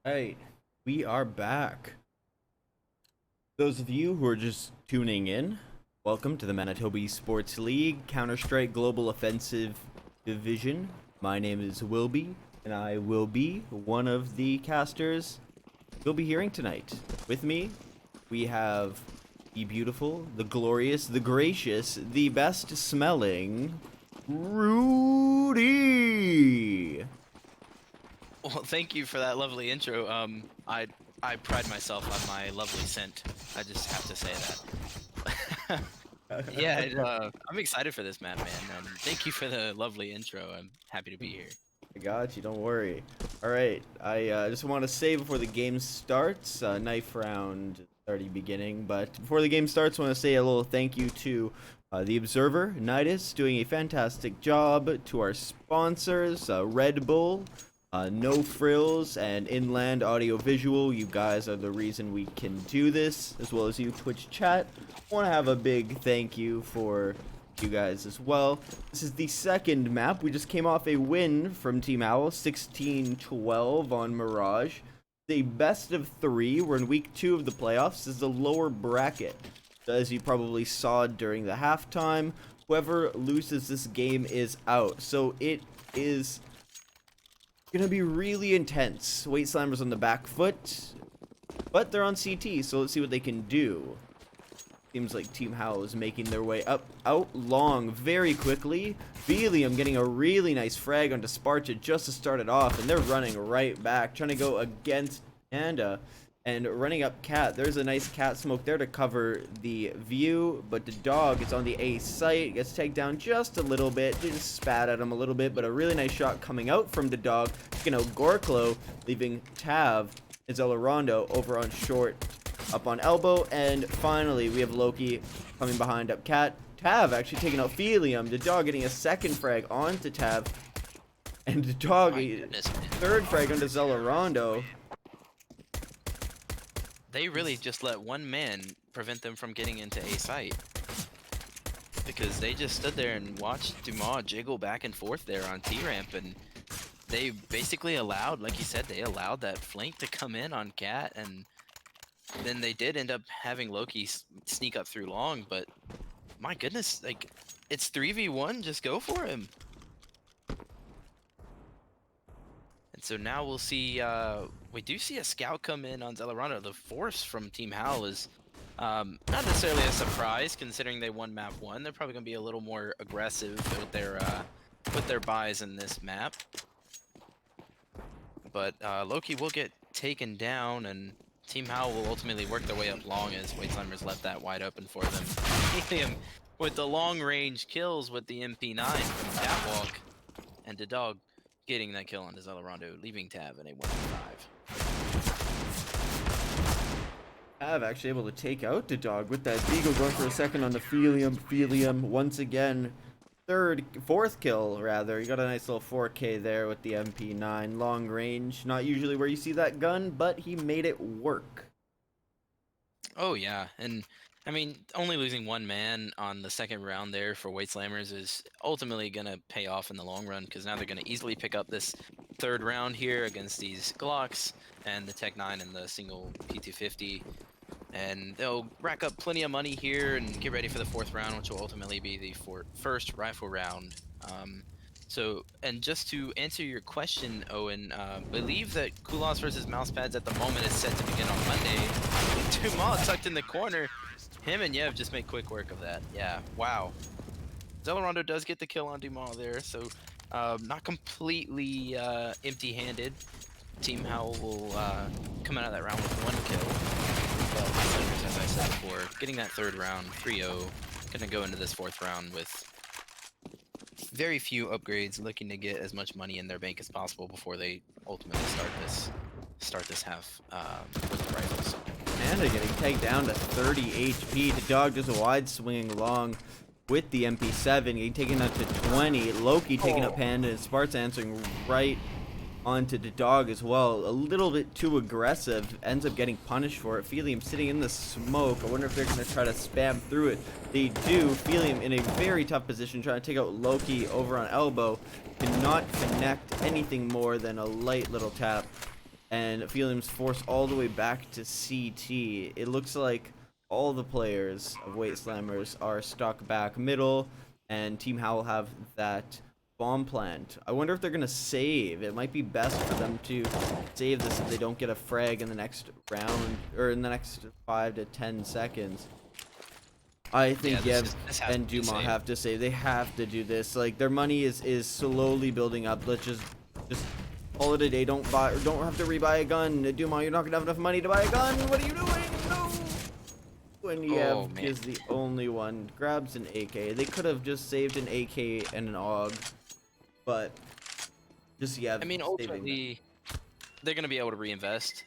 Right, we are back. Those of you who are just tuning in, welcome to the Manitoba Esports League Counter-Strike Global Offensive Division. My name is Wilby, and I will be one of the casters you'll be hearing tonight. With me, we have the beautiful, the glorious, the gracious, the best smelling Rudy. Well, thank you for that lovely intro. I pride myself on my lovely scent. I just have to say that. Yeah, I'm excited for this map, man. And thank you for the lovely intro. I'm happy to be here. I got you, don't worry. Alright, I just want to say before the game starts, knife round is already beginning, but before the game starts, I want to say a little thank you to the Observer, Nidus, doing a fantastic job, to our sponsors, Red Bull, No Frills, and Inland Audio Visual. You guys are the reason we can do this, as well as you, Twitch chat. I want to have a big thank you for you guys as well. This is the second map. We just came off a win from Team Howl, 16-12 on Mirage. The best of 3. We're in week 2 of the playoffs. This is the lower bracket. As you probably saw during the halftime, whoever loses this game is out. So it is gonna be really intense. Weight Slammers on the back foot, but they're on CT, so let's see what they can do. Seems like Team Howl is making their way out long very quickly. Feelium getting a really nice frag onto Spzrta just to start it off, and they're running right back, trying to go against Panda and running up Cat. There's a nice Cat smoke there to cover the view, but the dog is on the A site, gets tagged down just a little bit. They just spat at him a little bit, but a really nice shot coming out from the dog. Taking out Gorclo, leaving Tav and Xelerando over on short, up on elbow, and finally we have Loki coming behind up Cat. Tav actually taking out Feelium. The dog getting a second frag onto Tav, and the dog third frag onto Xelerando. They really just let one man prevent them from getting into A site. Because they just stood there and watched Dumas jiggle back and forth there on T-ramp, and they basically allowed, like you said, they allowed that flank to come in on Cat, and then they did end up having Loki sneak up through long, but my goodness, like, it's 3v1, just go for him. And so now we'll see, we do see a scout come in on Xelerando. The force from Team Howl is not necessarily a surprise, considering they won map 1. They're probably going to be a little more aggressive with their buys in this map. But Loki will get taken down, and Team Howl will ultimately work their way up long as Weight Slammers left that wide open for them. Feelium with the long range kills with the MP9 from Catwalk, and the dog getting that kill on Xelerando, leaving Tav in a 1v5. Tav actually able to take out the dog with that Beagle, going for a second on the Feelium. Feelium once again, fourth kill rather. You got a nice little 4K there with the MP9, long range. Not usually where you see that gun, but he made it work. Oh yeah, and I mean, only losing one man on the second round there for Weight Slammers is ultimately going to pay off in the long run, because now they're going to easily pick up this third round here against these Glocks and the Tech 9 and the single P250. And they'll rack up plenty of money here and get ready for the fourth round, which will ultimately be the first rifle round. And just to answer your question, Owen, believe that Kulas versus Mousepads at the moment is set to begin on Monday. Dumas tucked in the corner. Him and Yevkh just make quick work of that. Yeah, wow. Xelerando does get the kill on Dumas there, so not completely empty-handed. Team Howl will come out of that round with one kill. But as I said before, getting that third round, 3-0, gonna go into this fourth round with very few upgrades, looking to get as much money in their bank as possible before they ultimately start this half with the rifles. Panda getting tagged down to 30 HP. The dog does a wide swinging long with the MP7, getting taken up to 20. Loki taking up Panda, and Spzrta answering right onto the dog as well. A little bit too aggressive, ends up getting punished for it. Feelium sitting in the smoke. I wonder if they're going to try to spam through it. They do. Feelium in a very tough position, trying to take out Loki over on elbow. Cannot connect anything more than a light little tap. and Feelium's forced all the way back to CT. It looks like all the players of Weight Slammers are stuck back middle, and Team Howl have that bomb plant. I wonder if they're gonna save. It might be best for them to save this if they don't get a frag in the next round, or in the next 5 to 10 seconds. I think Yevkh and Duma have to save. They have to do this. Like, their money is slowly building up. Let's just call it a day. Don't have to rebuy a gun. Duma, you're not gonna have enough money to buy a gun. What are you doing? No. When Yevkh is the only one, grabs an AK. They could have just saved an AK and an AUG, but just Yevkh. I mean, ultimately, they're gonna be able to reinvest,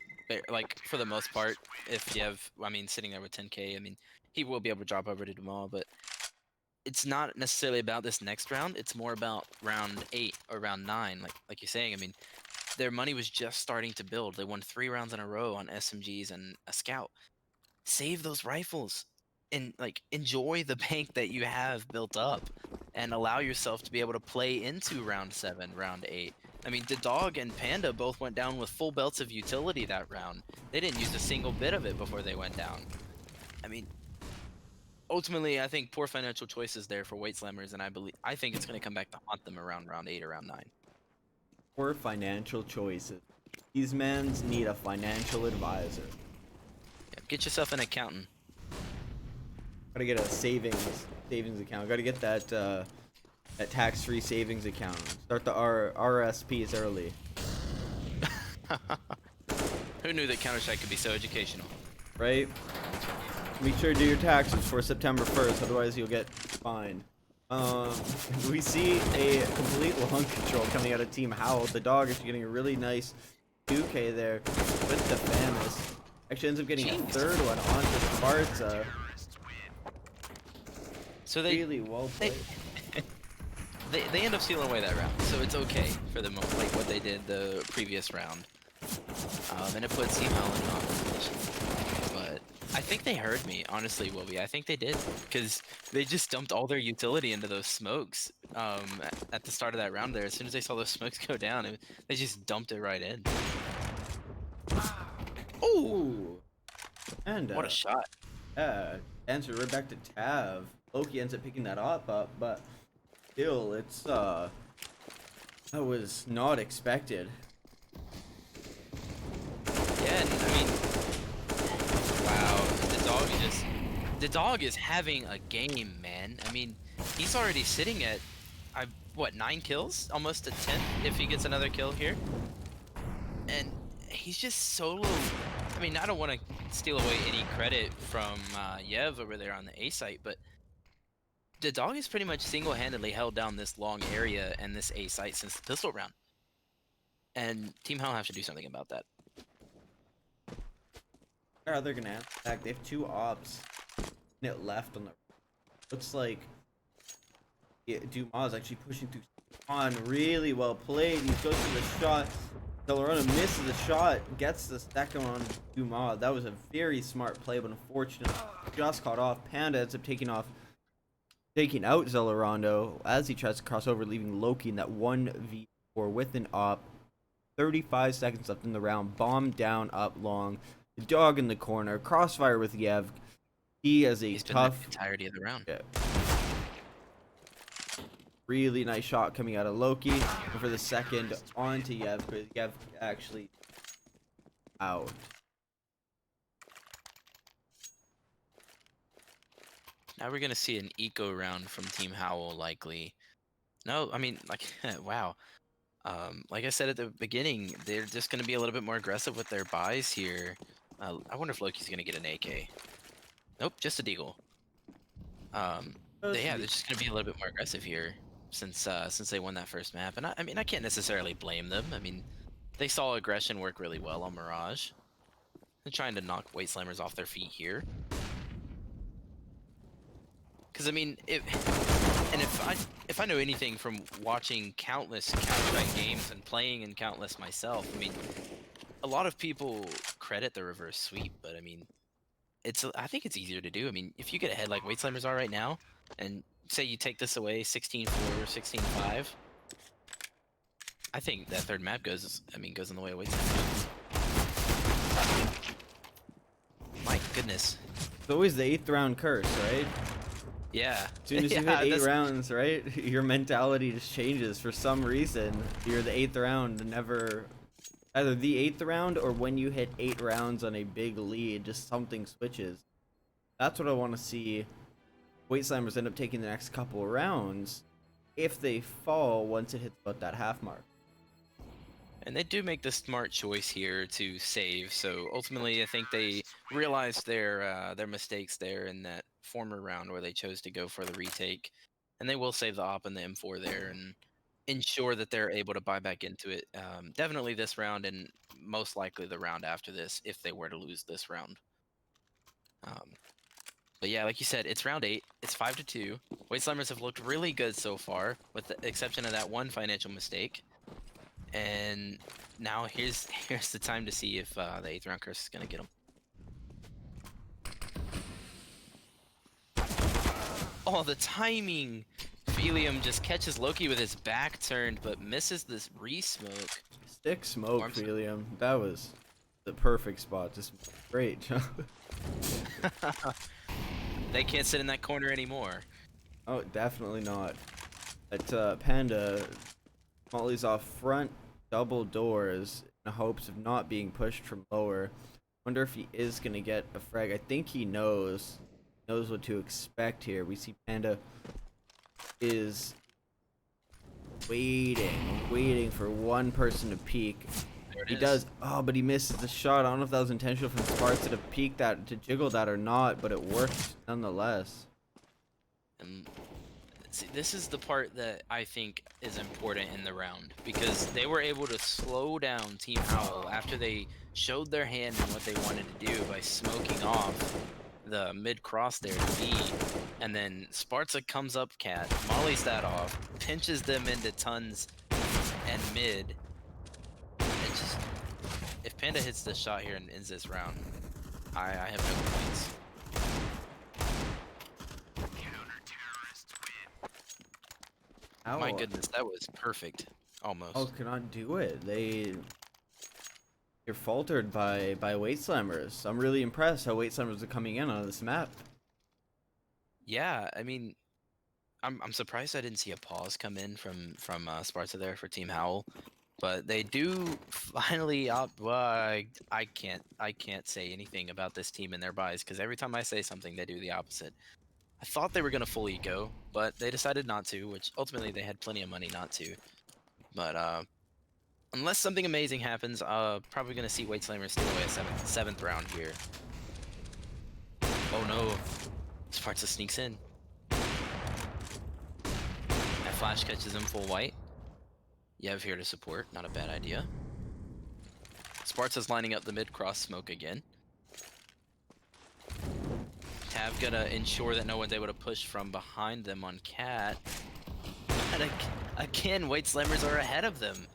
like for the most part. If Yevkh, I mean, sitting there with 10K, I mean, he will be able to drop over to Duma, but it's not necessarily about this next round. It's more about round 8 or round 9, like you're saying. I mean, their money was just starting to build. They won 3 rounds in a row on SMGs and a scout. Save those rifles and like enjoy the bank that you have built up, and allow yourself to be able to play into round 7, round 8. I mean, the Dog and Panda both went down with full belts of utility that round. They didn't use a single bit of it before they went down. I mean, ultimately, I think poor financial choices there for Weight Slammers, and I think it's going to come back to haunt them around round 8 or round 9. Poor financial choices. These mans need a financial advisor. Yeah, get yourself an accountant. Gotta get a savings account. Gotta get that that tax-free savings account. Start the RSPs early. Who knew that Counter-Strike could be so educational? Right? Make sure to do your taxes for September 1st, otherwise you'll get fined. We see a complete long control coming out of Team Howl. The Dog is getting a really nice 2K there with the Famous. Actually ends up getting a third one onto Spzrta. So they really well played. They end up stealing away that round, so it's okay for them, like what they did the previous round. And it puts Team Howl in an awkward position. But I think they heard me, honestly, Wilby. I think they did, because they just dumped all their utility into those smokes at the start of that round there. As soon as they saw those smokes go down, they just dumped it right in. Ooh! And what a shot. Answer right back to Tav. Loki ends up picking that up, but still, it's that was not expected. Yeah, I mean, wow, the dog is having a game, man. I mean, he's already sitting at what, 9 kills, almost to 10 if he gets another kill here, and he's just solo. I mean, I don't want to steal away any credit from Yevkh over there on the A site, but the Dog has pretty much single-handedly held down this long area and this A site since the pistol round. And Team Howl have to do something about that. How are they gonna attack? They have 2 ops left on the. Looks like Dumas actually pushing through on really well played. He goes for the shot. Xelerando misses the shot, gets the second on Dumas. That was a very smart play, but unfortunately just caught off. Panda ends up taking out Xelerando as he tries to cross over, leaving Loki in that 1v4 with an op. 35 seconds left in the round. Bomb down up long. The Dog in the corner. Crossfire with Yevkh. He has a tough. The entirety of the round. Yeah. Really nice shot coming out of Loki. And for the second, onto Yevkh. But Yevkh actually out. Now we're gonna see an eco round from Team Howl, likely. No, I mean, like, wow. Like I said at the beginning, they're just gonna be a little bit more aggressive with their buys here. I wonder if Loki's gonna get an AK. Nope, just a deagle. They're just gonna be a little bit more aggressive here since they won that first map. And I mean, I can't necessarily blame them. I mean, they saw aggression work really well on Mirage. They're trying to knock Weight Slammers off their feet here. Because I mean, if I know anything from watching countless Counter-Strike games and playing in countless myself, I mean, a lot of people credit the reverse sweep, but I mean, I think it's easier to do. I mean, if you get ahead like Weight Slammers are right now, and say you take this away 16-4 or 16-5, I think that third map goes in the way of Weight Slammers. My goodness. It's always the 8th round curse, right? Yeah. As soon as you hit 8 rounds, right, your mentality just changes for some reason. You're the 8th round, never either the 8th round or when you hit 8 rounds on a big lead, just something switches. That's what I want to see. Weight Slammers end up taking the next couple of rounds if they fall once it hits about that half mark. And they do make the smart choice here to save. So ultimately, I think they realized their mistakes there in that former round where they chose to go for the retake, and they will save the op and the M4 there and ensure that they're able to buy back into it. Definitely this round, and most likely the round after this if they were to lose this round. But yeah, like you said, it's round 8. It's 5-2. Weight Slammers have looked really good so far, with the exception of that one financial mistake. And now here's the time to see if the 8th round curse is gonna get him. Oh, the timing! Feelium just catches Loki with his back turned, but misses this re-smoke. Stick smoke, Feelium. That was the perfect spot. Just great. They can't sit in that corner anymore. Oh, definitely not. That Panda mollies off front double doors in the hopes of not being pushed from lower. Wonder if he is gonna get a frag. I think he knows what to expect here. We see Panda is waiting for one person to peek. He does. Oh, but he misses the shot. I don't know if that was intentional from Spzrta to peek that, to jiggle that or not, but it worked nonetheless. And see, this is the part that I think is important in the round, because they were able to slow down Team Howl after they showed their hand in what they wanted to do by smoking off the mid-cross there to B, and then Spzrta comes up cat, mollies that off, pinches them into tons and mid. It just, if Panda hits this shot here and ends this round, I have no complaints. Ow. My goodness, that was perfect. Almost. Oh, cannot do it. You're faltered by Weight Slammers. I'm really impressed how Weight Slammers are coming in on this map. Yeah, I mean, I'm surprised I didn't see a pause come in from Spzrta there for Team Howl, but they do finally opt. Well, I can't say anything about this team and their buys, because every time I say something, they do the opposite. I thought they were gonna full eco, but they decided not to, which ultimately they had plenty of money not to. But unless something amazing happens, probably gonna see Weight Slammers steal away a seventh round here. Oh no, Spzrta sneaks in. That flash catches him full white. Yevkh here to support, not a bad idea. Spzrta's lining up the mid-cross smoke again. Tav gonna ensure that no one's able to push from behind them on Cat. And again, Weight Slammers are ahead of them.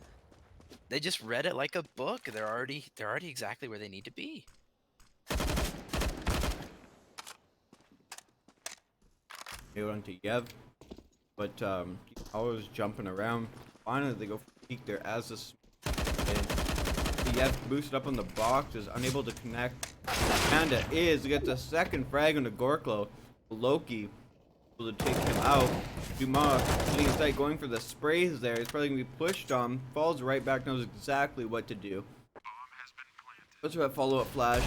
They just read it like a book. They're already exactly where they need to be. They went to Yevkh, but he's always jumping around. Finally, they go for peek there as the Yevkh boosted up on the box, is unable to connect. Panda gets a second frag on the Gorclo. Loki able to take him out. Dumas sitting tight, going for the sprays there. He's probably gonna be pushed on. Falls right back, knows exactly what to do. Goes for that follow-up flash.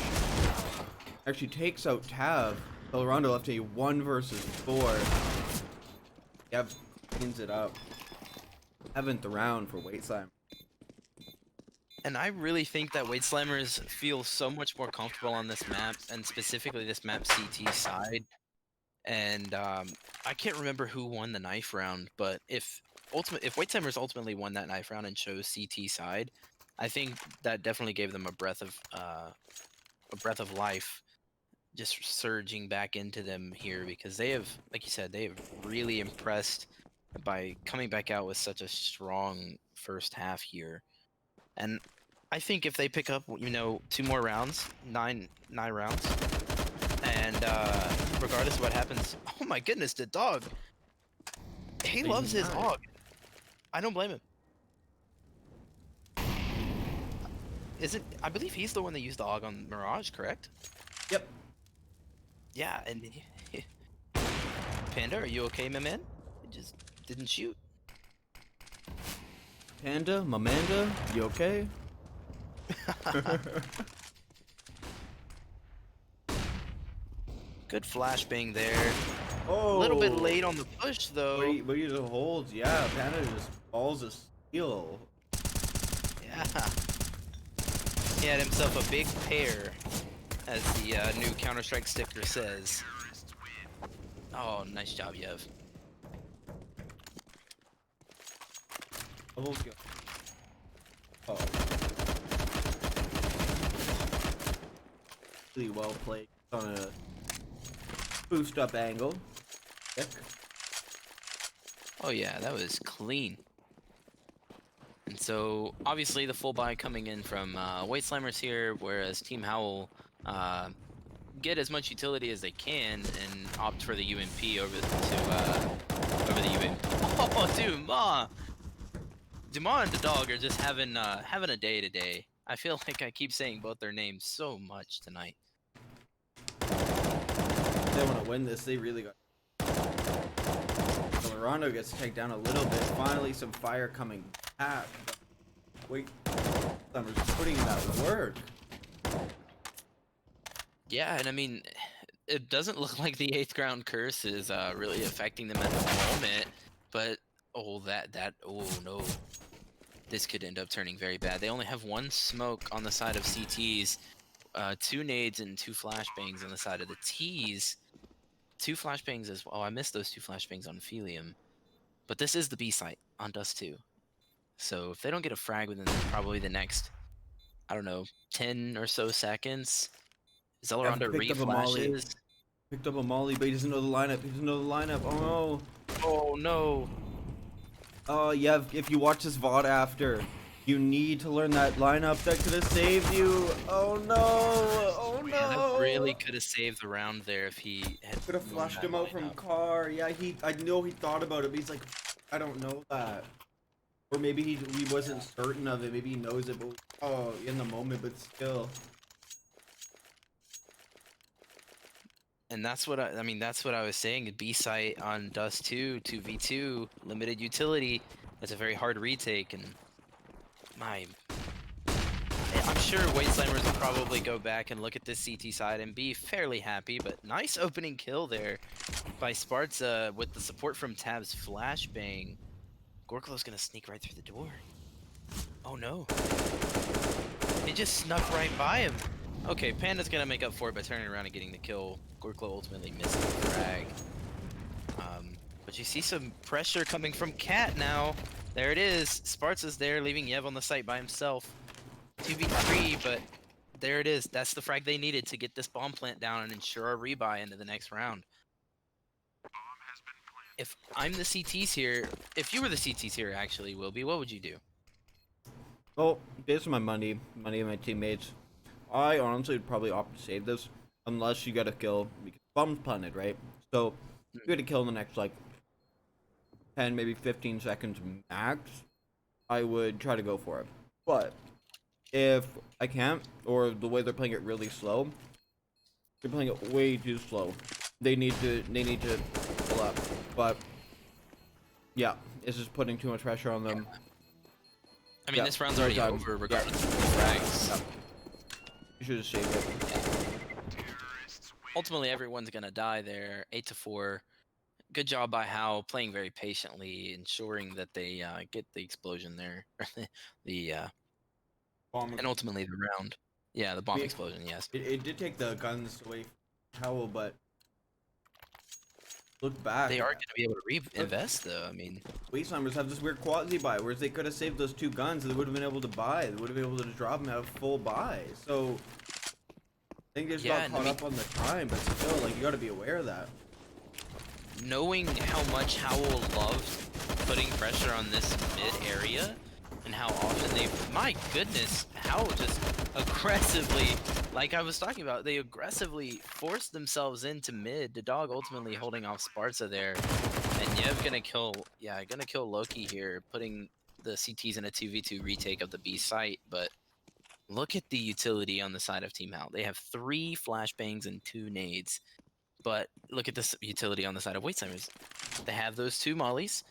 Actually takes out Tav. Xelerando left a 1 versus 4. Yevkh cleans it up. 7th round for Weight Slam. And I really think that Weight Slammers feel so much more comfortable on this map, and specifically this map CT side. And I can't remember who won the knife round, but if Weight Slammers ultimately won that knife round and chose CT side, I think that definitely gave them a breath of life, just surging back into them here, because they have, like you said, they have really impressed by coming back out with such a strong first half here. And I think if they pick up, 2 more rounds, 9 rounds, and regardless of what happens, oh my goodness, the dog, he loves his hog. I don't blame him. I believe he's the one that used the AUG on Mirage, correct? Yep. Yeah, and Panda, are you okay, my man? It just didn't shoot. Panda, Mamanda, you okay? Good flashbang there. A Oh, little bit late on the push though. but he just holds. Yeah, Panda just balls of steel. Yeah. He had himself a big pair, as the new Counter-Strike sticker says. Oh, nice job, Yev. Double kill. Oh, really well played on a boost up angle. Yevkh. Oh yeah, that was clean. And so, obviously, the full buy coming in from White Slammers here, whereas Team Howl get as much utility as they can and opt for the UMP over the UMP. Oh, Dumas and the dog are just having a day today. I feel like I keep saying both their names so much tonight. If they want to win this, they really got. Xelerando gets taken down a little bit. Finally, some fire coming back. Wait, Summer's putting in that work. Yeah, and I mean, it doesn't look like the 8th ground curse is really affecting them at the moment, but oh no, this could end up turning very bad. They only have one smoke on the side of CTs, 2 nades and 2 flashbangs on the side of the Ts. 2 flashbangs as well. Oh, I missed those 2 flashbangs on Feelium, but this is the B site on Dust 2. So if they don't get a frag within probably the next, I don't know, 10 or so seconds, Xelerando Picked up a molly. reflashes. Picked up a molly, but he doesn't know the lineup. He doesn't know the lineup. Oh no. Oh no. Oh yeah. If you watch this VOD after, you need to learn that lineup that could have saved you. Oh no. Oh no. Yeah, that really could have saved the round there if he had Could have known flushed that him out from lineup. car. Yeah, I know he thought about it, but he's like, I don't know that. Or maybe he wasn't certain of it. Maybe he knows it, but oh, in the moment, but still. And that's what I mean. That's what I was saying. B site on Dust 2, 2v2, limited utility. That's a very hard retake, and I'm sure White Slammers will probably go back and look at this CT side and be fairly happy. But nice opening kill there by Spzrta with the support from Tab's flashbang. Gorclo's gonna sneak right through the door. Oh no. He just snuck right by him. Okay, Panda's gonna make up for it by turning around and getting the kill. Gorclo ultimately missed the frag. But you see some pressure coming from Cat now. There it is. Spzrta's there, leaving Yev on the site by himself. 2v3, but there it is. That's the frag they needed to get this bomb plant down and ensure a rebuy into the next round. If I'm the CTs here, if you were the CTs here actually, Wilby, what would you do? Well, based on my money of my teammates, I honestly would probably opt to save this unless you got a kill because bomb's planted, right? So if you get a kill in the next like 10, maybe 15 seconds max, I would try to go for it. But if I can't, or the way they're playing it really slow, they're playing it way too slow. They need to pull up. But yeah, it's just putting too much pressure on them. I mean, this round's already over regardless of the frags. You should have saved it. Ultimately, everyone's gonna die there. 8-4. Good job by Howl, playing very patiently, ensuring that they get the explosion there. And ultimately the round. Yeah, the bomb explosion, yes. It did take the guns away from Howl, but look back. They are going to be able to reinvest, though. I mean, White Slammers have this weird quasi buy, whereas they could have saved those 2 guns. They would have been able to buy. They would have been able to drop them out full buy. So I think they just got caught up on the time, but still, like you got to be aware of that. Knowing how much Howl loved putting pressure on this mid area, and how often my goodness, Howl just aggressively, like I was talking about, they aggressively forced themselves into mid. The dog ultimately holding off Spzrta there, and Yev gonna kill Loki here, putting the CTs in a 2v2 retake of the B site. But Look at the utility on the side of Team Howl. They have 3 flashbangs and 2 nades. But look at this utility on the side of Waitslammers. They have those 2 mollies,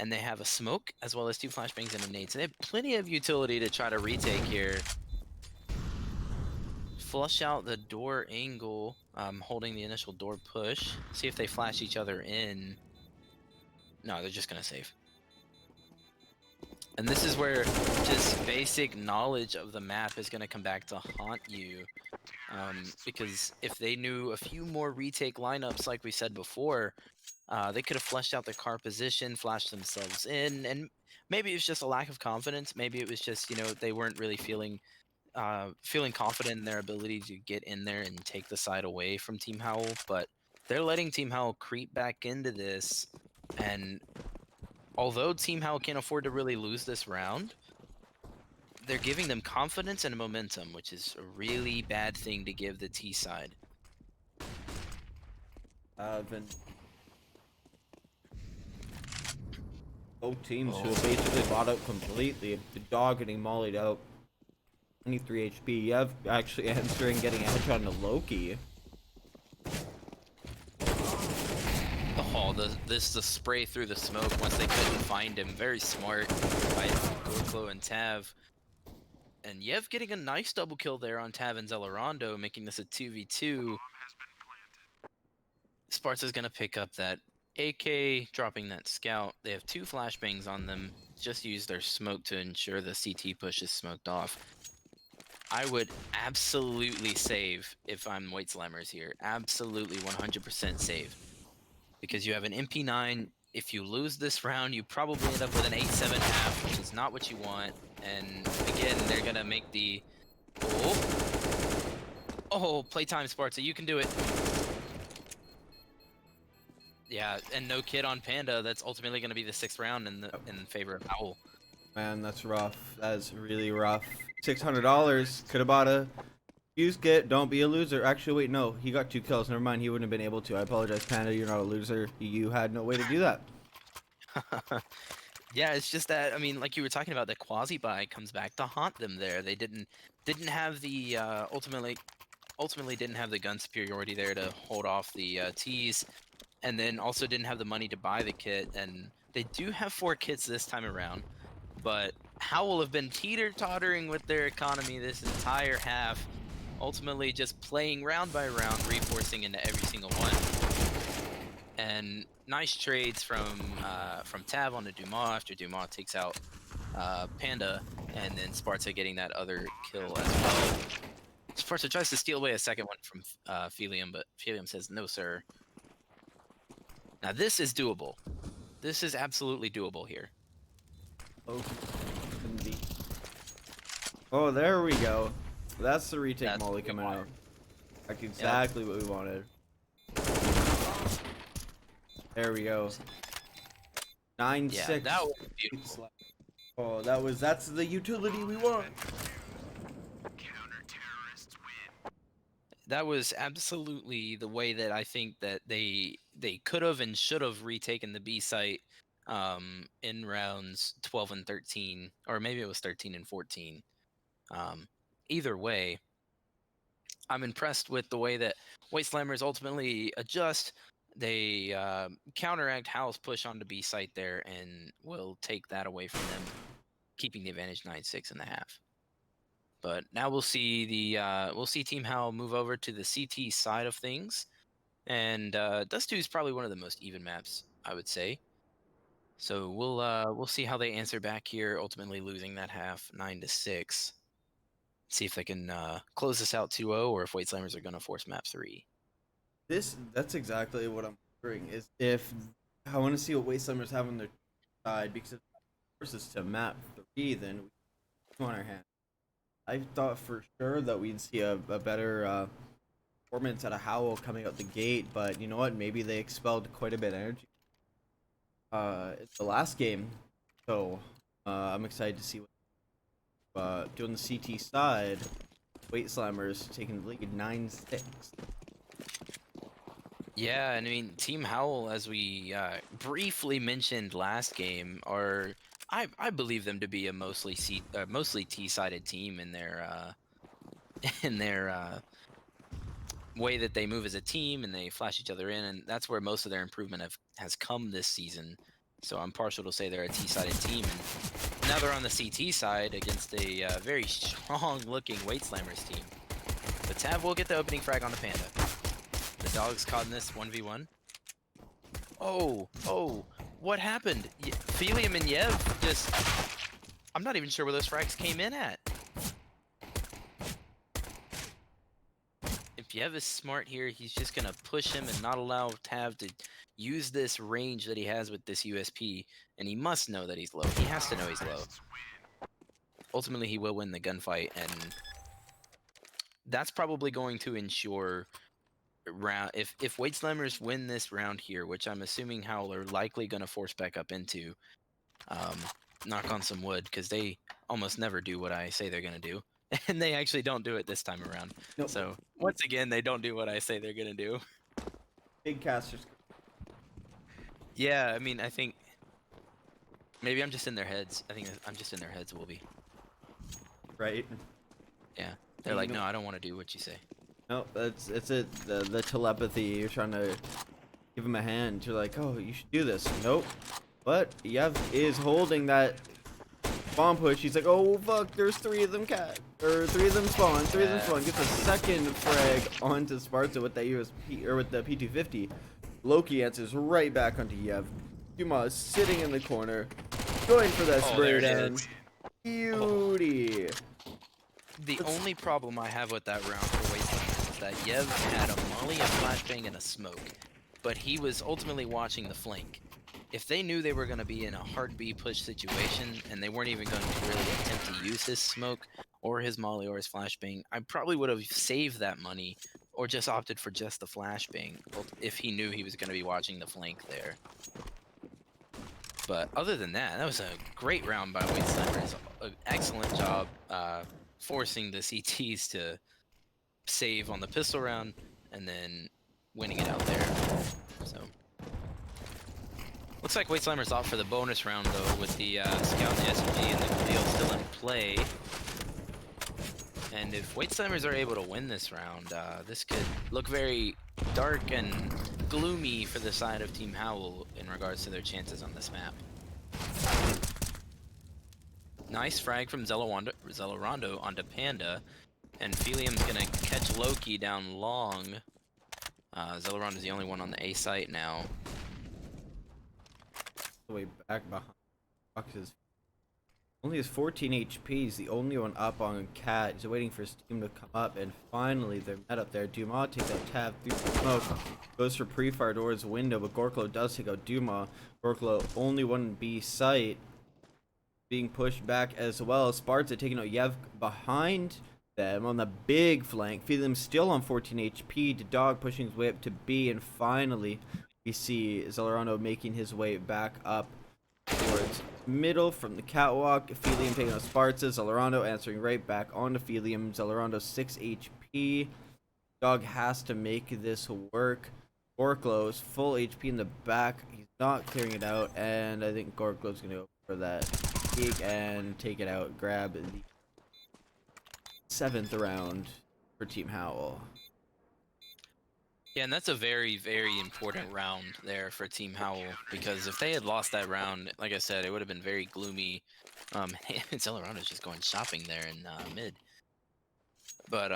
and they have a smoke, as well as 2 flashbangs and a nade. So they have plenty of utility to try to retake here. Flush out the door angle, holding the initial door push. See if they flash each other in. No, they're just going to save. And this is where just basic knowledge of the map is going to come back to haunt you. Because if they knew a few more retake lineups, like we said before, they could have fleshed out their car position, flashed themselves in, and maybe it was just a lack of confidence. Maybe it was just, you know, they weren't really feeling confident in their ability to get in there and take the side away from Team Howl. But they're letting Team Howl creep back into this, and although Team Howl can't afford to really lose this round, they're giving them confidence and momentum, which is a really bad thing to give the T side. Both teams who have basically bought out completely. The dog getting mollied out. 23 HP. Yevkh actually answering, getting edge on the Loki. The spray through the smoke once they couldn't find him. Very smart by Gorclo and Tav. And Yevkh getting a nice double kill there on Tav and Xelerando, making this a 2v2. Spzrta's gonna pick up that AK, dropping that scout. They have 2 flashbangs on them. Just use their smoke to ensure the CT push is smoked off. I would absolutely save if I'm Waitslammers here. Absolutely 100% save. Because you have an MP9. If you lose this round, you probably end up with an 8-7 half, which is not what you want. And again, they're gonna make the... Oh, playtime Spzrta, you can do it. Yeah, and no kid on Panda. That's ultimately going to be the 6th round in favor of Howl. Man, that's rough. That's really rough. $600. Could have bought a fuse kit. Don't be a loser. Actually, wait, no. He got 2 kills. Never mind. He wouldn't have been able to. I apologize, Panda. You're not a loser. You had no way to do that. Yeah, it's just that, I mean, like you were talking about, the quasi-buy comes back to haunt them there. They didn't have the, ultimately didn't have the gun superiority there to hold off the Ts. And then also didn't have the money to buy the kit, and they do have 4 kits this time around, but Howl have been teeter-tottering with their economy this entire half, ultimately just playing round by round, reinforcing into every single one. And nice trades from Tav on to Dumas after Dumas takes out Panda, and then Spzrta getting that other kill as well. Spzrta tries to steal away a second one from Feelium, but Feelium says, no sir. Now this is doable. This is absolutely doable here. Oh, there we go. That's the retake molly coming out. That's exactly what we wanted. There we go. 9-6. Yeah, that was beautiful. Oh, that's the utility we want. That was absolutely the way that I think that they could have and should have retaken the B site in rounds 12 and 13, or maybe it was 13 and 14. Either way, I'm impressed with the way that Waitslammers ultimately adjust. They counteract Howl's push onto B site there and will take that away from them, keeping the advantage 9-6 in the half. But now we'll see Team Howl move over to the CT side of things, and Dust 2 is probably one of the most even maps, I would say. So we'll see how they answer back here, ultimately losing that half 9-6. See if they can close this out 2-0, or if Waitslammers are going to force map 3. That's exactly what I'm wondering. Is if I want to see what Waitslammers have on their side, because if it forces to map 3, then we on our hand. I thought for sure that we'd see a better performance out of Howl coming out the gate, but you know what? Maybe they expelled quite a bit of energy. It's the last game, so I'm excited to see what doing the CT side. Waitslammers taking the lead 9-6. Yeah, and I mean, Team Howl, as we briefly mentioned last game, are I believe them to be a mostly T-sided team in their in their way that they move as a team and they flash each other in, and that's where most of their improvement has come this season. So I'm partial to say they're a T-sided team, and now they're on the CT side against a very strong-looking Weight Slammers team. But Tav will get the opening frag on the Panda. The dog's caught in this 1v1. Oh, what happened? Feelium and Yevkh just... I'm not even sure where those frags came in at. If Yevkh is smart here, he's just going to push him and not allow Tav to use this range that he has with this USP. And he must know that he's low. He has to know he's low. Ultimately, he will win the gunfight, and that's probably going to ensure... if Weight Slammers win this round here, which I'm assuming Howl are likely going to force back up into, knock on some wood, because they almost never do what I say they're going to do, and they actually don't do it this time around. Nope. So once again, they don't do what I say they're going to do. Big casters. Yeah, I mean, I think maybe I'm just in their heads. I think I'm just in their heads, Wolby. Right. Yeah, they're like, no, I don't want to do what you say. No, it's it. The telepathy. You're trying to give him a hand. You're like, oh, you should do this. Nope. But Yevkh is holding that bomb push. He's like, oh fuck, there's 3 of them three of them spawn. 3 of them spawn. Gets a second frag onto Spzrta with that USP or with the P250. Loki answers right back onto Yevkh. Duma is sitting in the corner, going for that spray down. Beauty. The only problem I have with that round for Weight Slammers is that Yevkh had a molly, a flashbang, and a smoke, but he was ultimately watching the flank. If they knew they were going to be in a hard B push situation and they weren't even going to really attempt to use his smoke or his molly or his flashbang, I probably would have saved that money or just opted for just the flashbang if he knew he was going to be watching the flank there. But other than that, that was a great round by Weight Slammers. An excellent job forcing the CTs to save on the pistol round and then winning it out there. So looks like Weight Slammers off for the bonus round though, with the scout and the SMG and the Cleo still in play. And if Weight Slammers are able to win this round, this could look very dark and gloomy for the side of Team Howl in regards to their chances on this map. Nice frag from Xelerando onto Panda, and Feelium's gonna catch Loki down long. Xelerando's the only one on the A site now. Way back behind boxes. Only has 14 HP. He's the only one up on Cat. He's waiting for his team to come up, and finally they're met up there. Duma takes out Tav through the smoke, goes for pre-fire towards the window, but Gorclo does take out Duma. Gorclo only one B site, being pushed back as well. Spzrta taking out Yevkh behind them on the big flank. Feelium still on 14 HP. The dog pushing his way up to B, and finally we see Xelerando making his way back up towards middle from the catwalk. Feelium taking out Spzrta. Xelerando answering right back onto Feelium. Xelerando 6 HP. Dog has to make this work. Gorclo is full HP in the back. He's not clearing it out, and I think Gorclo's going to go for that peek and take it out. Grab the 7th round for Team Howl. Yeah, and that's a very, very important round there for Team Howl, because if they had lost that round, like I said, it would have been very gloomy. Xelerando's just going shopping there in mid. But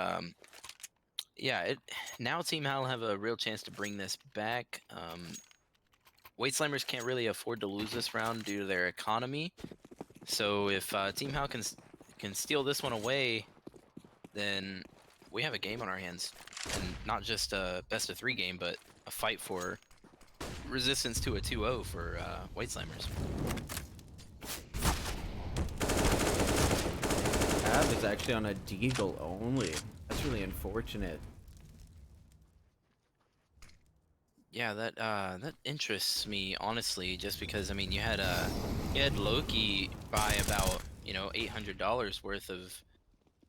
yeah, now Team Howl have a real chance to bring this back. Weight Slammers can't really afford to lose this round due to their economy. So if Team Howl can steal this one away, then we have a game on our hands. And not just a best of 3 game, but a fight for resistance to a 2-0 for Weight Slammers. Tab is actually on a deagle only. That's really unfortunate. Yeah, that interests me honestly, just because I mean you had Loki buy about $800 worth of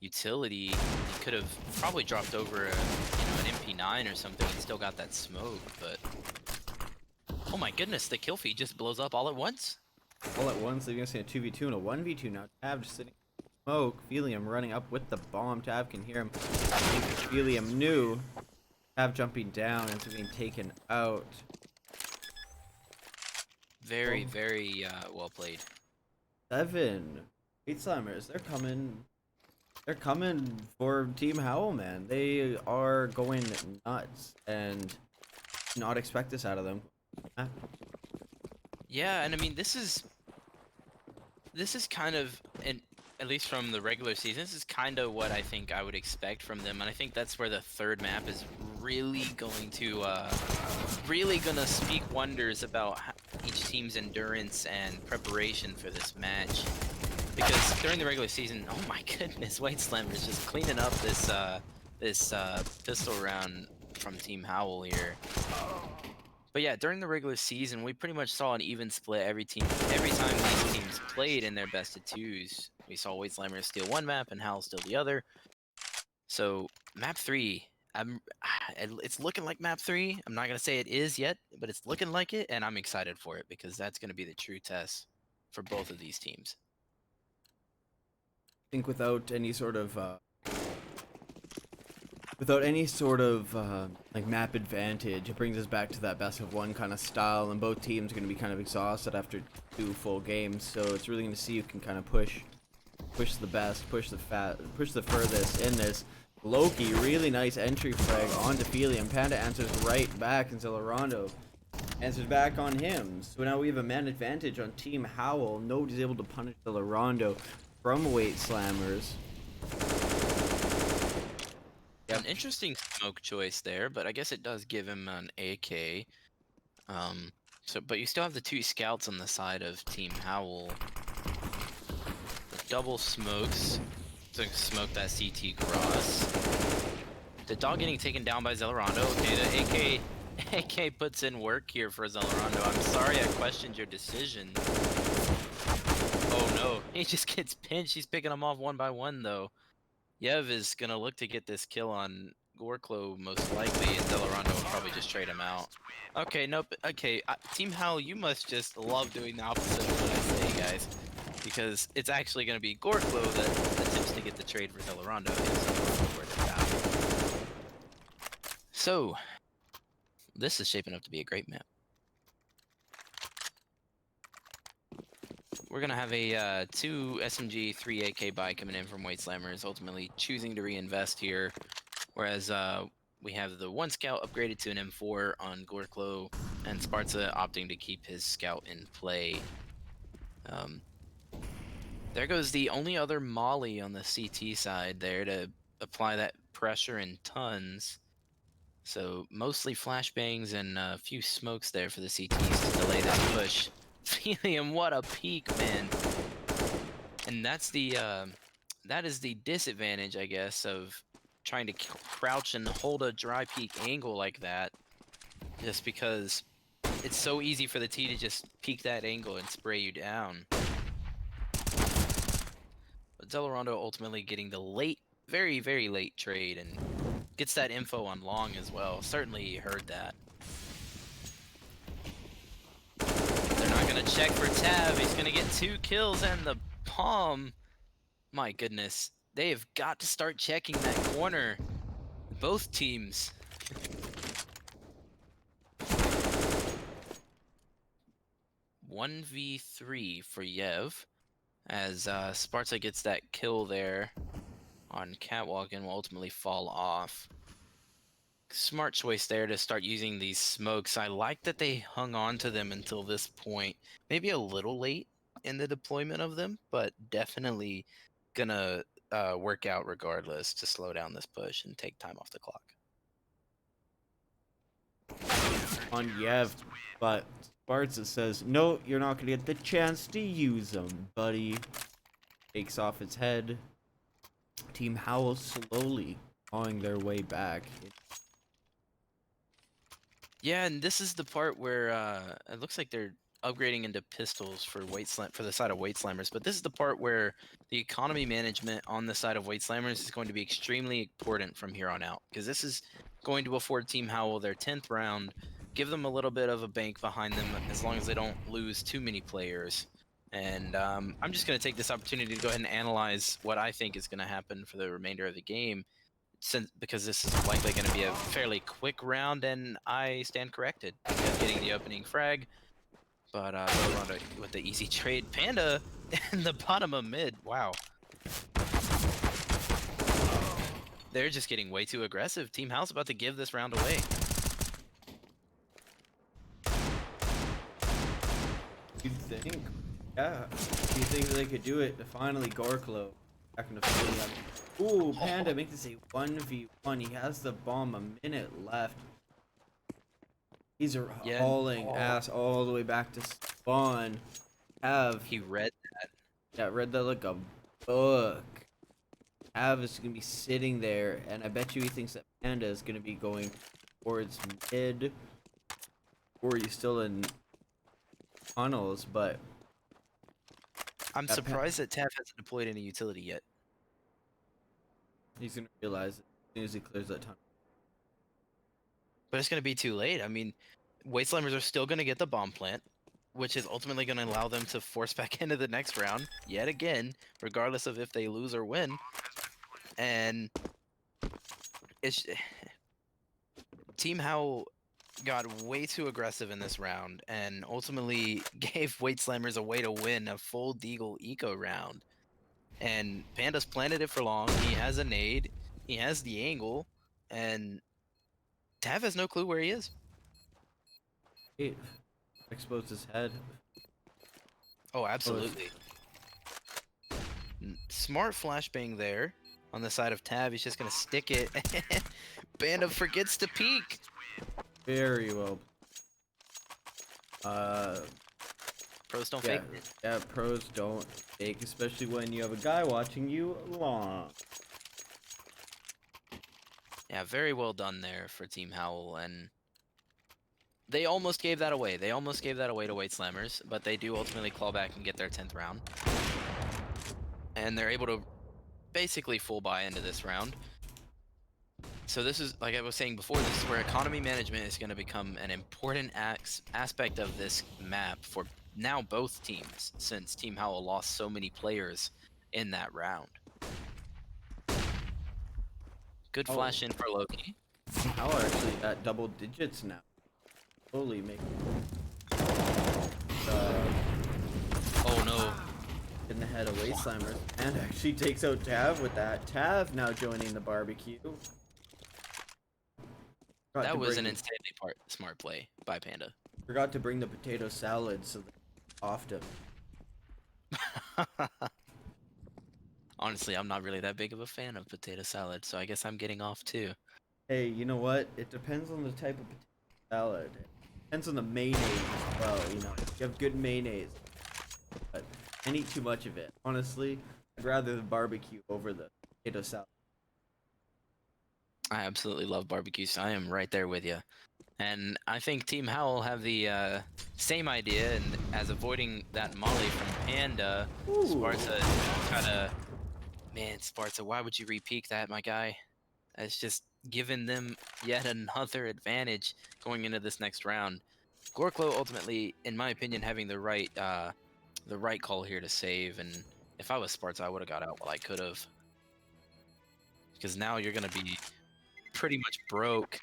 utility. He could have probably dropped over an MP9 or something and still got that smoke, but oh my goodness, the kill feed just blows up all at once. all at once, leaving us in a 2v2 and a 1v2 now. Tav just sitting in smoke. Feelium running up with the bomb. Tav can hear him. I think Feelium knew. Tav jumping down and being taken out. Very, very well played. 7. Eight Slammers, they're coming. They're coming for Team Howl, man. They are going nuts and not expect this out of them. Yeah, and I mean this is kind of, and at least from the regular season, this is kind of what I think I would expect from them, and I think that's where the third map is really going to speak wonders about each team's endurance and preparation for this match. Because during the regular season, oh my goodness, White Slammer is just cleaning up this pistol round from Team Howl here. But yeah, during the regular season, we pretty much saw an even split every time these teams played in their best of twos. We saw White Slammer steal one map and Howl steal the other. So map 3, it's looking like map 3. I'm not gonna say it is yet, but it's looking like it, and I'm excited for it because that's gonna be the true test for both of these teams. I think without any sort of like map advantage, it brings us back to that best of one kind of style, and both teams are going to be kind of exhausted after 2 full games. So it's really going to see who can kind of push the best, push the furthest in this. Loki, really nice entry frag onto Feelium. Panda answers right back, and Xelerando answers back on him. So now we have a man advantage on Team Howl. Nobody's able to punish Xelerando from Weight Slammers. Yep. An interesting smoke choice there, but I guess it does give him an AK. But you still have the 2 scouts on the side of Team Howl. Double smokes to smoke that CT cross. The dog getting taken down by Xelerando. Okay, the AK puts in work here for Xelerando. I'm sorry I questioned your decision. Oh no, he just gets pinched. He's picking them off one by one though. Yevkh is gonna look to get this kill on Gorclo most likely, and Xelerando will probably just trade him out. Okay, nope. Okay, Team Howl, you must just love doing the opposite of what I say, guys, because it's actually gonna be Gorclo that attempts to get the trade for Xelerando. So, this is shaping up to be a great map. We're gonna have a 2 SMG, 3 AK buy coming in from White Slammers, ultimately choosing to reinvest here, whereas we have the 1 scout upgraded to an M4 on Gorclo, and Spzrta opting to keep his scout in play. There goes the only other molly on the CT side there to apply that pressure in tons. So mostly flashbangs and a few smokes there for the CTs to delay that push. Feelium, what a peek, man. And that's the that is the disadvantage, I guess, of trying to crouch and hold a dry peek angle like that, just because it's so easy for the T to just peek that angle and spray you down. But Xelerando ultimately getting the late, very, very late trade, and gets that info on Long as well. Certainly heard that. They're not gonna check for Tav. He's gonna get 2 kills and the palm. My goodness. They have got to start checking that corner. Both teams. (1v3) for Yevkh, as Spzrta gets that kill there on Catwalk and will ultimately fall off. Smart choice there to start using these smokes. I like that they hung on to them until this point. Maybe a little late in the deployment of them, but definitely gonna work out regardless to slow down this push and take time off the clock. On Yevkh, but Spzrta says, no, you're not going to get the chance to use them, buddy. Takes off its head. Team Howl slowly clawing their way back. Yeah, and this is the part where it looks like they're upgrading into pistols for the side of Weight Slammers, but this is the part where the economy management on the side of Weight Slammers is going to be extremely important from here on out, because this is going to afford Team Howl their 10th round, give them a little bit of a bank behind them as long as they don't lose too many players. And I'm just going to take this opportunity to go ahead and analyze what I think is going to happen for the remainder of the game, because this is likely going to be a fairly quick round, and I stand corrected. Getting the opening frag, but Xelerando with the easy trade. Panda in the bottom of mid. Wow. They're just getting way too aggressive. Team Howl's about to give this round away. You think? Yeah. You think they could do it? Finally, Gorclo back into Feelium. Ooh, Panda make this a 1v1. He has the bomb, a minute left. He's hauling ass all the way back to spawn. He read that. Yeah, read that like a book. Is gonna be sitting there, and I bet you he thinks that Panda is gonna be going towards mid, or he's still in tunnels. But I'm surprised that Tav hasn't deployed any utility yet. He's gonna realize it as soon as he clears that tunnel. But it's gonna be too late. I mean, Wastelanders are still gonna get the bomb plant, which is ultimately gonna allow them to force back into the next round yet again, regardless of if they lose or win. And it's Team Howl got way too aggressive in this round and ultimately gave Weight Slammers a way to win a full Deagle eco round. And Panda's planted it for long. He has a nade, he has the angle, and Tav has no clue where he is. He exposed his head. Oh, absolutely. Smart flashbang there on the side of Tav. He's just gonna stick it. Panda forgets to peek. Very well. Pros don't fake it. Yeah, pros don't fake, especially when you have a guy watching you long. Yeah, very well done there for Team Howl, and they almost gave that away. They almost gave that away to Weight Slammers, but they do ultimately claw back and get their 10th round. And they're able to basically full buy into this round. So this is, like I was saying before, this is where economy management is going to become an important aspect of this map for now both teams, since Team Howl lost so many players in that round. Good flash in for Loki. How are actually at double digits now? Slowly making. Oh no. Getting ahead of Weight Slammers, and actually takes out Tav with that. Tav now joining the barbecue. That was an insanely smart play by Panda. Forgot to bring the potato salad so off him. Honestly, I'm not really that big of a fan of potato salad, so I guess I'm getting off too. Hey, you know what? It depends on the type of potato salad. It depends on the mayonnaise as well, you know. You have good mayonnaise, but can't eat too much of it. Honestly, I'd rather the barbecue over the potato salad. I absolutely love barbecue, so I am right there with you. And I think Team Howl have the same idea, and as avoiding that molly from Panda, Spzrta kinda... Man, Spzrta, why would you re-peek that, my guy? It's just giving them yet another advantage going into this next round. Gorclo ultimately, in my opinion, having the right call here to save, and if I was Spzrta, I would have got out while I could have. Because now you're going to be pretty much broke.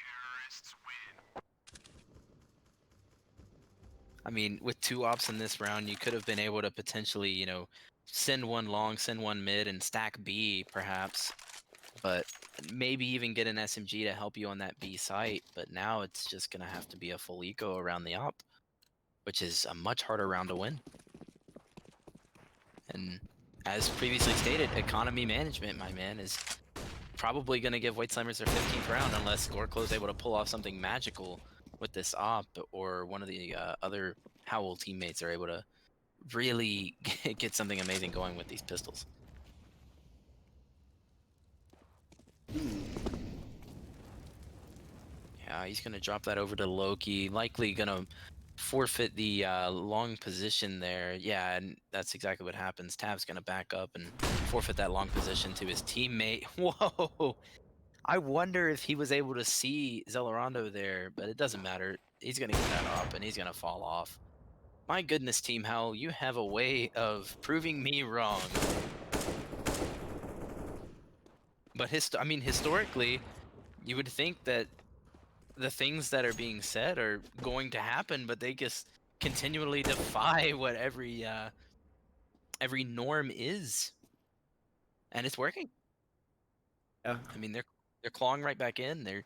I mean, with 2 ops in this round, you could have been able to potentially, you know, send one long, send one mid, and stack B, perhaps. But maybe even get an SMG to help you on that B site. But now it's just going to have to be a full eco around the op, which is a much harder round to win. And as previously stated, economy management, my man, is probably going to give Weight Slammers their 15th round unless Gorclo is able to pull off something magical with this op, or one of the other Howl teammates are able to really get something amazing going with these pistols. Yeah, he's going to drop that over to Loki, likely going to forfeit the long position there. Yeah, and that's exactly what happens. Tav's going to back up and forfeit that long position to his teammate. Whoa! I wonder if he was able to see Xelerando there, but it doesn't matter. He's going to get that up, and he's going to fall off. My goodness, Team Howl, you have a way of proving me wrong. But I mean, historically, you would think that the things that are being said are going to happen, but they just continually defy what every norm is, and it's working. Yeah. I mean, they're clawing right back in. They're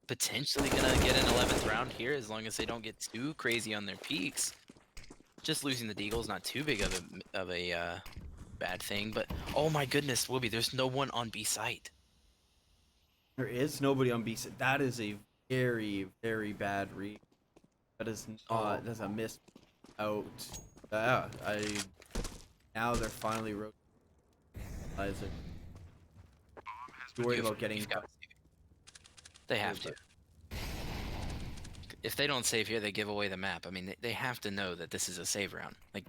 potentially gonna get an 11th round here as long as they don't get too crazy on their peaks. Just losing the Deagle is not too big of a bad thing, but oh my goodness, Whoopi, there's no one on B site. There is nobody on B side. That is a very, very bad read. That is Oh, not. That's a miss out. Yeah, now they're finally realizing. Worried about getting. you've got. They have to. If they don't save here, they give away the map. I mean, they have to know that this is a save round. Like,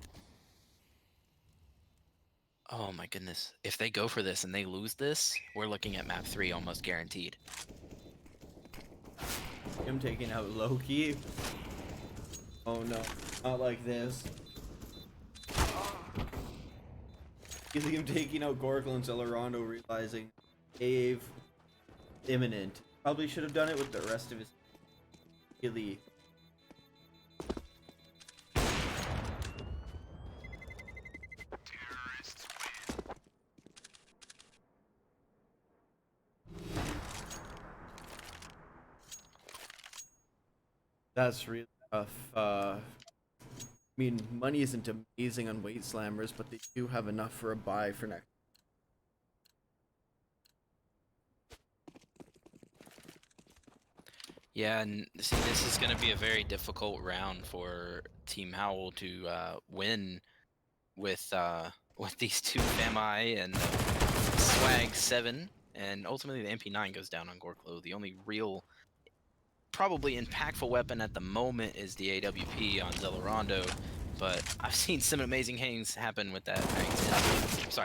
oh my goodness. If they go for this and they lose this, we're looking at map 3 almost guaranteed. Him taking out Loki. Oh no, not like this. You see him taking out Gorclo and Xelerando, realizing save imminent. Probably should have done it with the rest of his really. That's really tough. I mean, money isn't amazing on weight slammers, but they do have enough for a buy for next. Yeah, and see, this is going to be a very difficult round for Team Howl to win with with these two Fami and Swag 7, and ultimately the MP9 goes down on Gorclo. The only real, probably impactful weapon at the moment is the AWP on Xelerando, but I've seen some amazing things happen with that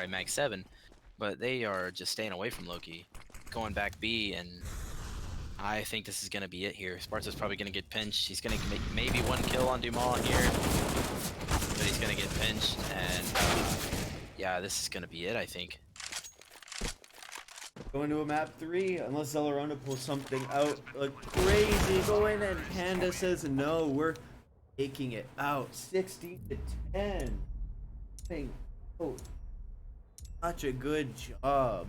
Mag 7, but they are just staying away from Loki, going back B, and I think this is going to be it here. Spzrta's probably going to get pinched. He's going to make maybe one kill on Dumas here, but he's going to get pinched, and yeah, this is going to be it, I think. Going to a map 3, unless Xelerando pulls something out like crazy. Go in, and Panda says no. We're taking it out, 16 to 10. Oh, such a good job.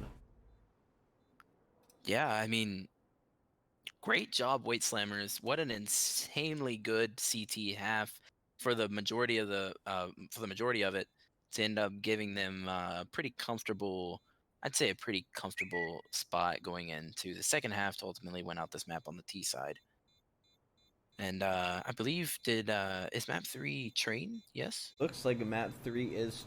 Yeah, I mean, great job, Weight Slammers. What an insanely good CT half for the majority of it to end up giving them pretty comfortable. I'd say a pretty comfortable spot going into the second half to ultimately win out this map on the T side. And I believe is map 3 train? Yes. Looks like map 3 is